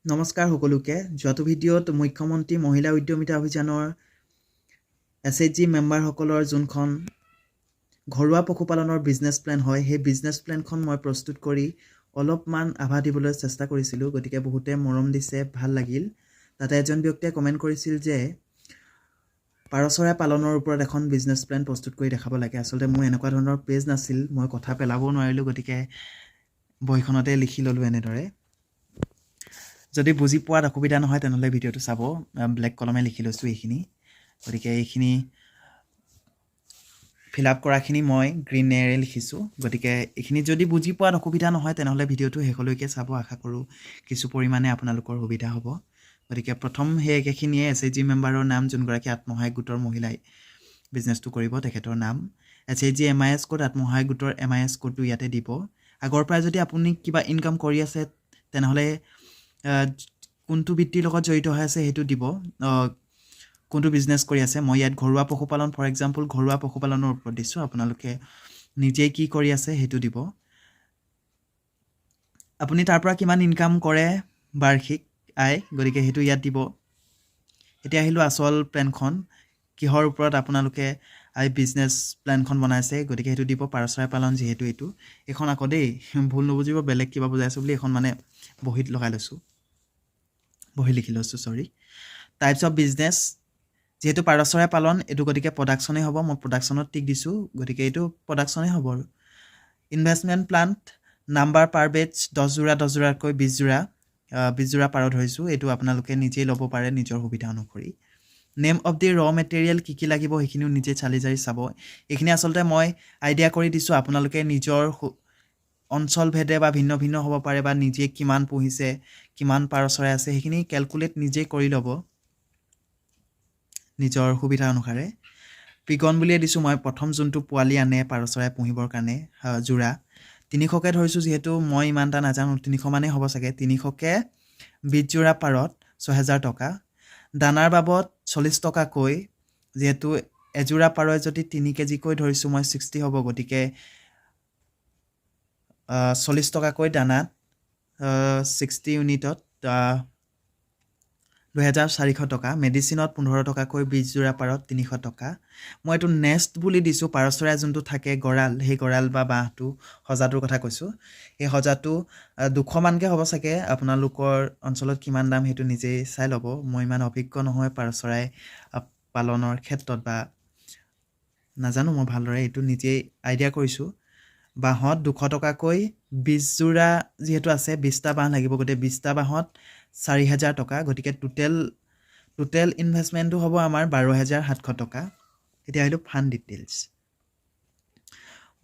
নমস্কাৰ সকলোকে যোৱাটো ভিডিঅ'ত মুখ্যমন্ত্ৰী মহিলা উদ্যমিতা অভিযানৰ SHG মেম্বাৰসকলৰ যোনখন ঘৰুৱা পশুপালনৰ বিজনেছ প্লেন হয় সেই বিজনেছ প্লেনখন মই প্ৰস্তুত কৰি অলপমান আভা দিবলৈ চেষ্টা কৰিছিলোঁ গতিকে বহুতে মৰম দিছে ভাল লাগিল তাতে এজন ব্যক্তিয়ে কমেণ্ট কৰিছিল যে পাৰ চৰাই পালনৰ ওপৰত এখন বিজনেছ প্লেন প্ৰস্তুত কৰি দেখাব লাগে আচলতে মোৰ এনেকুৱা ধৰণৰ পেজ নাছিল মই কথা পেলাব নোৱাৰিলোঁ গতিকে বহিখনতে লিখি ল'লোঁ এনেদৰে যদি বুজি পোৱাত অসুবিধা নহয় তেনেহ'লে ভিডিঅ'টো চাব ব্লেক কলমে লিখি লৈছোঁ এইখিনি গতিকে এইখিনি ফিল আপ কৰাখিনি মই গ্ৰীনেৰে লিখিছোঁ গতিকে এইখিনি যদি বুজি পোৱাত অসুবিধা নহয় তেনেহ'লে ভিডিঅ'টো শেষলৈকে চাব আশা কৰোঁ কিছু পৰিমাণে আপোনালোকৰ সুবিধা হ'ব গতিকে প্ৰথম সেই একেখিনিয়ে SHG মেম্বাৰৰ নাম যোনগৰাকী আত্মসহায়ক গোটৰ মহিলাই বিজনেছটো কৰিব তেখেতৰ নাম SHG MIS কোড আত্মসহায়ক গোটৰ MIS কোডটো ইয়াতে দিব আগৰ পৰা যদি আপুনি কিবা ইনকাম কৰি আছে তেনেহ'লে কোনটো বৃত্তিৰ লগত জড়িত হৈ আছে সেইটো দিব কোনটো বিজনেছ কৰি আছে মই ইয়াত ঘৰুৱা পশুপালন ফৰ এক্সাম্পল ঘৰুৱা পশুপালনৰ ওপৰত দিছোঁ আপোনালোকে নিজেই কি কৰি আছে সেইটো দিব আপুনি তাৰ পৰা কিমান ইনকাম কৰে বাৰ্ষিক আয় গতিকে সেইটো ইয়াত দিব এতিয়া আহিলোঁ আচল প্লেনখন কিহৰ ওপৰত আপোনালোকে বিজনেছ প্লেনখন বনাইছে গতিকে সেইটো দিব পাৰ চৰাই পালন যিহেতু এইখন আকৌ দেই ভুল নুবুজিব বেলেগ কিবা বুজাইছোঁ বুলি এখন মানে বহীত লগাই লৈছোঁ বহি লিখি লৈছোঁ চৰি টাইপছ অফ বিজনেছ যেহেতু পাৰ চৰাই পালন এইটো গতিকে প্ৰডাকশ্যনেই হ'ব মই প্ৰডাকশ্যনত টিক দিছোঁ গতিকে এইটো প্ৰডাকশ্যনেই হ'ব আৰু ইনভেষ্টমেণ্ট প্লান নাম্বাৰ পাৰ বেটছ 10 যোৰাকৈ 20 যোৰা পাৰ ধৰিছোঁ এইটো আপোনালোকে নিজেই ল'ব পাৰে নিজৰ সুবিধা অনুসৰি নেম অফ দি ৰ মেটেৰিয়েল কি লাগিব সেইখিনিও নিজে চালি জাৰি চাব এইখিনি আচলতে মই আইডিয়া কৰি দিছোঁ আপোনালোকে নিজৰ অঞ্চল ভেদে বা ভিন্ন ভিন্ন হ'ব পাৰে বা নিজে কিমান পুহিছে কিমান পাৰ চৰাই আছে সেইখিনি কেলকুলেট নিজে কৰি ল'ব নিজৰ সুবিধা অনুসাৰে পিগন বুলিয়ে দিছোঁ মই প্ৰথম যোনটো পোৱালি আনে পাৰ চৰাই পুহিবৰ কাৰণে যোৰা 300কে ধৰিছোঁ যিহেতু মই ইমান এটা নাজানো 300 মানেই হ'ব চাগে 300কে 20 যোৰা পাৰত 6000 টকা দানাৰ বাবদ 40 টকাকৈ যিহেতু এযোৰা পাৰই যদি 3 কেজিকৈ ধৰিছোঁ মই 60 হ'ব গতিকে 40 টকাকৈ দানাত 60 ইউনিটত 2400 টকা মেডিচিনত 15 টকাকৈ 20 যোৰা পাৰত 300 টকা মই এইটো নেষ্ট বুলি দিছোঁ পাৰ চৰাই যোনটো থাকে গঁৰাল সেই গঁৰাল বা বাঁহটো সজাটোৰ কথা কৈছোঁ সেই সজাটো 200 মানকৈ হ'ব চাগে আপোনালোকৰ অঞ্চলত কিমান দাম সেইটো নিজেই চাই ল'ব মই ইমান অভিজ্ঞ নহয় পাৰ চৰাই পালনৰ ক্ষেত্ৰত বা নাজানো মই ভালদৰে এইটো নিজেই আইডিয়া কৰিছোঁ বাঁহত 200 টকাকৈ 20 যোৰা যিহেতু আছে 20টা বাঁহ লাগিব গতিকে 20টা বাঁহত 4000 টকা গতিকে টোটেল ইনভেষ্টমেণ্টটো হ'ব আমাৰ 12700 টকা এতিয়া আহিলোঁ ফাণ্ড ডিটেইলছ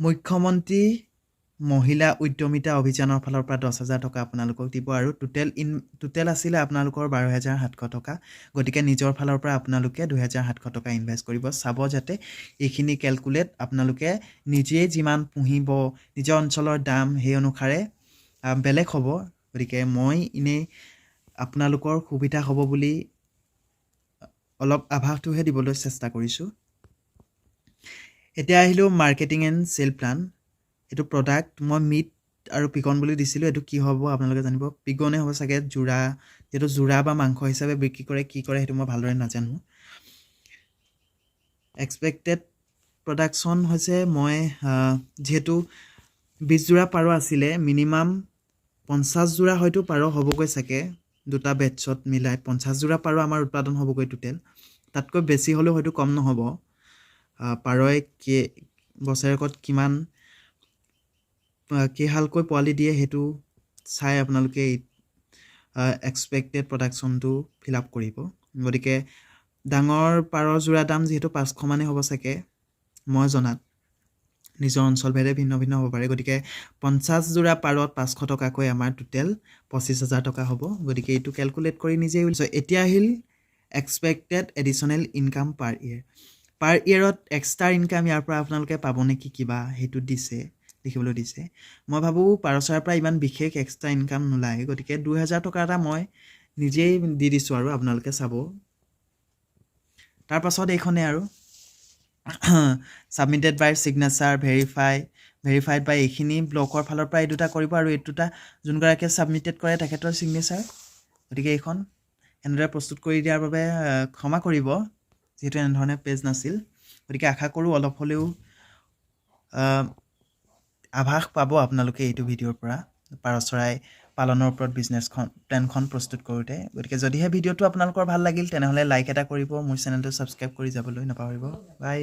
মুখ্যমন্ত্ৰী মহিলা উদ্যমিতা অভিযানৰ ফালৰ পৰা 10,000 টকা আপোনালোকক দিব আৰু টোটেল আছিলে আপোনালোকৰ 12700 টকা গতিকে নিজৰ ফালৰ পৰা আপোনালোকে 2700 টকা ইনভেষ্ট কৰিব চাব যাতে এইখিনি কেলকুলেট আপোনালোকে নিজেই যিমান পুহিব নিজৰ অঞ্চলৰ দাম সেই অনুসাৰে বেলেগ হ'ব গতিকে মই ইনে আপোনালোকৰ সুবিধা হ'ব বুলি অলপ আভাসটোহে দিবলৈ চেষ্টা কৰিছোঁ এতিয়া আহিলোঁ মাৰ্কেটিং এণ্ড চেল প্লান এইটো প্ৰডাক্ট মই মিট আৰু পিকন বুলি দিছিলোঁ এইটো কি হ'ব আপোনালোকে জানিব পিকনে হ'ব চাগে যোৰা যিহেতু যোৰা বা মাংস হিচাপে বিক্ৰী কৰে কি কৰে সেইটো মই ভালদৰে নাজানো এক্সপেক্টেড প্ৰডাকশ্যন হৈছে মই যিহেতু 20 যোৰা পাৰ আছিলে মিনিমাম 50 যোৰা হয়তো পাৰ হ'বগৈ চাগে দুটা বেটছত মিলাই 50 যোৰা পাৰ আমাৰ উৎপাদন হ'বগৈ টোটেল তাতকৈ বেছি হ'লেও হয়তো কম নহ'ব পাৰই বছৰেকত কিমান কেইহালকৈ পোৱালি দিয়ে সেইটো চাই আপোনালোকে এক্সপেক্টেড প্ৰডাকশ্যনটো ফিল আপ কৰিব গতিকে ডাঙৰ পাৰৰ যোৰা দাম যিহেতু 500 মানেই হ'ব চাগে মই জনাত নিজৰ অঞ্চল ভেদে ভিন্ন ভিন্ন হ'ব পাৰে গতিকে 50 যোৰা পাৰত 500 টকাকৈ আমাৰ টোটেল 25000 টকা হ'ব গতিকে এইটো কেলকুলেট কৰি নিজেই ওলাইছোঁ এতিয়া আহিল এক্সপেক্টেড এডিশ্যনেল ইনকাম পাৰ ইয়েৰত এক্সট্ৰা ইনকাম ইয়াৰ পৰা আপোনালোকে পাব নেকি কিবা সেইটো দেখিবলৈ দিছে মই ভাবোঁ পাৰ চৰাইৰ পৰা ইমান বিশেষ এক্সট্ৰা ইনকাম নোলায় গতিকে 2000 টকা এটা মই নিজেই দি দিছোঁ আৰু আপোনালোকে চাব তাৰ পাছত এইখনে আৰু সাবমিটেড বাই সিগনেচাৰ ভেৰিফাইড বাই এইখিনি ব্লকৰ ফালৰ পৰা এই দুটা কৰিব আৰু এই দুটা যোনগৰাকীয়ে সাবমিটেড কৰে তেখেতৰ সিগনেচাৰ গতিকে এইখন এনেদৰে প্ৰস্তুত কৰি দিয়াৰ বাবে ক্ষমা কৰিব যিহেতু এনেধৰণে পেজ নাছিল গতিকে আশা কৰোঁ অলপ হ'লেও আভাস পাব আপোনালোকে এইটো ভিডিঅ'ৰ পৰা পাৰ চৰাই পালনৰ ওপৰত প্লেনখন প্ৰস্তুত কৰোঁতে গতিকে যদিহে ভিডিঅ'টো আপোনালোকৰ ভাল লাগিল তেনেহ'লে লাইক এটা কৰিব মোৰ চেনেলটো ছাবস্ক্ৰাইব কৰি যাবলৈ নাপাহৰিব বাই